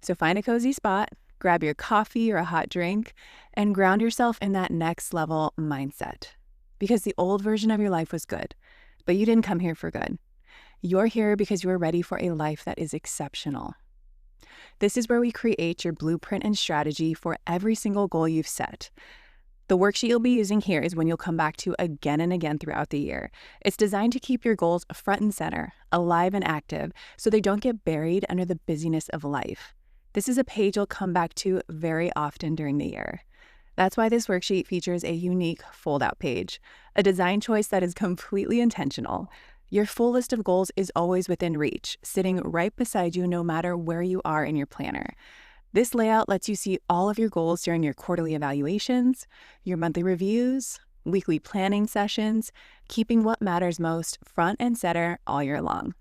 So find a cozy spot, grab your coffee or a hot drink, and ground yourself in that next level mindset. Because the old version of your life was good, but you didn't come here for good. You're here because you are ready for a life that is exceptional. This is where we create your blueprint and strategy for every single goal you've set. The worksheet you'll be using here is one you'll come back to again and again throughout the year. It's designed to keep your goals front and center, alive and active, so they don't get buried under the busyness of life. This is a page you'll come back to very often during the year. That's why this worksheet features a unique fold-out page, a design choice that is completely intentional. Your full list of goals is always within reach, sitting right beside you no matter where you are in your planner. This layout lets you see all of your goals during your quarterly evaluations, your monthly reviews, weekly planning sessions, keeping what matters most front and center all year long.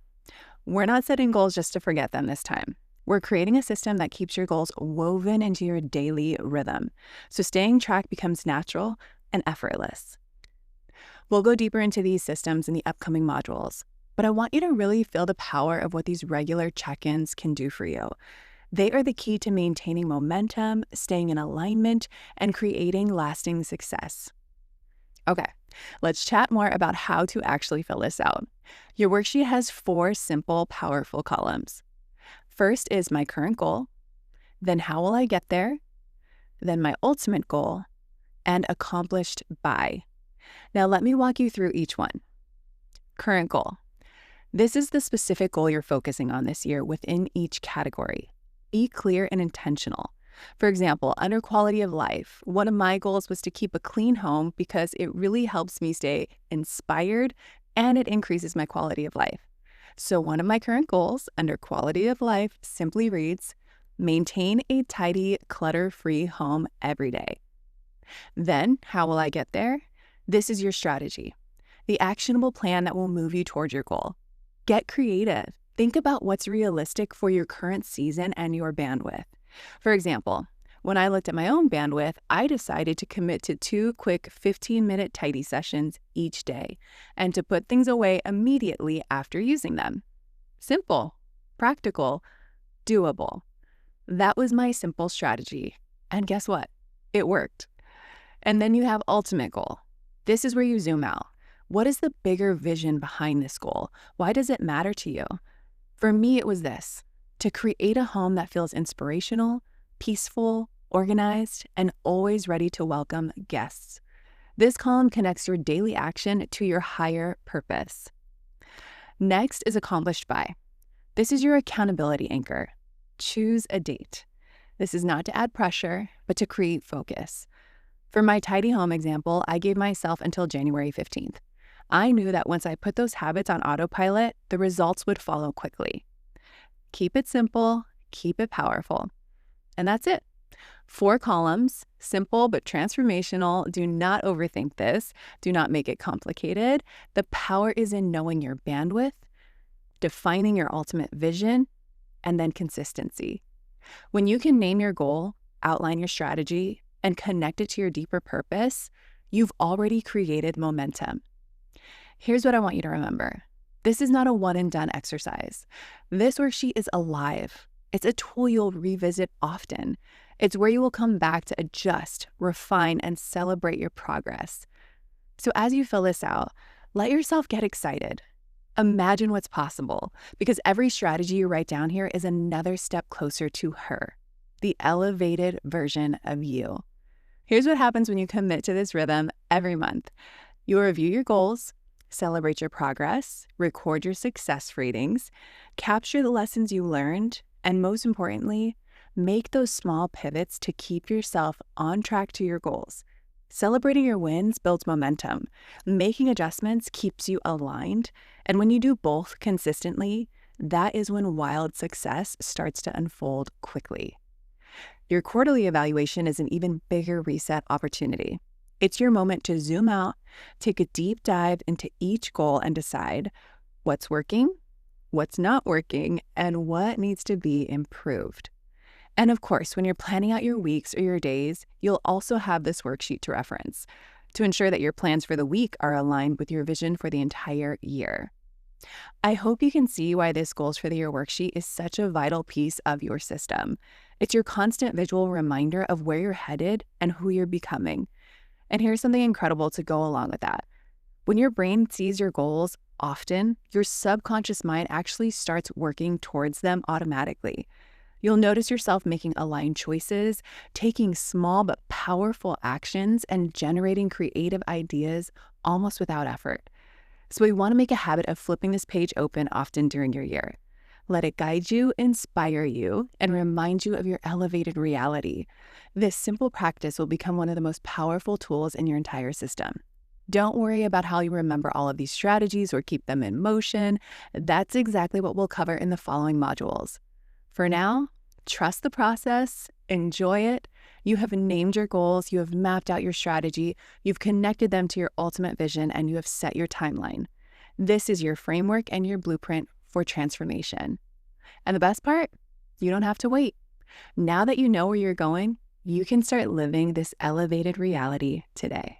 We're not setting goals just to forget them this time. We're creating a system that keeps your goals woven into your daily rhythm, so staying track becomes natural and effortless. We'll go deeper into these systems in the upcoming modules, but I want you to really feel the power of what these regular check-ins can do for you. They are the key to maintaining momentum, staying in alignment, and creating lasting success. Okay, let's chat more about how to actually fill this out. Your worksheet has 4 simple, powerful columns. First is my current goal, then how will I get there, then my ultimate goal, and accomplished by. Now let me walk you through each one. Current goal. This is the specific goal you're focusing on this year within each category. Be clear and intentional. For example, under quality of life, one of my goals was to keep a clean home because it really helps me stay inspired and it increases my quality of life. So one of my current goals under quality of life simply reads, maintain a tidy, clutter-free home every day. Then, how will I get there? This is your strategy, the actionable plan that will move you toward your goal. Get creative. Think about what's realistic for your current season and your bandwidth. For example, when I looked at my own bandwidth, I decided to commit to 2 quick 15-minute tidy sessions each day and to put things away immediately after using them. Simple, practical, doable. That was my simple strategy. And guess what? It worked. And then you have ultimate goal. This is where you zoom out. What is the bigger vision behind this goal? Why does it matter to you? For me, it was this: to create a home that feels inspirational, peaceful, organized, and always ready to welcome guests. This column connects your daily action to your higher purpose. Next is accomplished by. This is your accountability anchor. Choose a date. This is not to add pressure, but to create focus. For my tidy home example, I gave myself until January 15th. I knew that once I put those habits on autopilot, the results would follow quickly. Keep it simple, keep it powerful. And that's it. 4 columns, simple but transformational. Do not overthink this. Do not make it complicated. The power is in knowing your bandwidth, defining your ultimate vision, and then consistency. When you can name your goal, outline your strategy, and connect it to your deeper purpose, you've already created momentum. Here's what I want you to remember. This is not a one-and-done exercise. This worksheet is alive. It's a tool you'll revisit often. It's where you will come back to adjust, refine, and celebrate your progress. So as you fill this out, let yourself get excited. Imagine what's possible, because every strategy you write down here is another step closer to her, the elevated version of you. Here's what happens when you commit to this rhythm every month. You'll review your goals, celebrate your progress, record your success ratings, capture the lessons you learned, and most importantly, make those small pivots to keep yourself on track to your goals. Celebrating your wins builds momentum. Making adjustments keeps you aligned. And when you do both consistently, that is when wild success starts to unfold quickly. Your quarterly evaluation is an even bigger reset opportunity. It's your moment to zoom out, take a deep dive into each goal, and decide what's working, what's not working, and what needs to be improved. And of course, when you're planning out your weeks or your days, you'll also have this worksheet to reference to ensure that your plans for the week are aligned with your vision for the entire year. I hope you can see why this Goals for the Year worksheet is such a vital piece of your system. It's your constant visual reminder of where you're headed and who you're becoming. And here's something incredible to go along with that. When your brain sees your goals often, your subconscious mind actually starts working towards them automatically. You'll notice yourself making aligned choices, taking small but powerful actions, and generating creative ideas almost without effort. So we want to make a habit of flipping this page open often during your year. Let it guide you, inspire you, and remind you of your elevated reality. This simple practice will become one of the most powerful tools in your entire system. Don't worry about how you remember all of these strategies or keep them in motion. That's exactly what we'll cover in the following modules. For now, trust the process, enjoy it. You have named your goals, you have mapped out your strategy, you've connected them to your ultimate vision, and you have set your timeline. This is your framework and your blueprint for transformation. And the best part, you don't have to wait. Now that you know where you're going, you can start living this elevated reality today.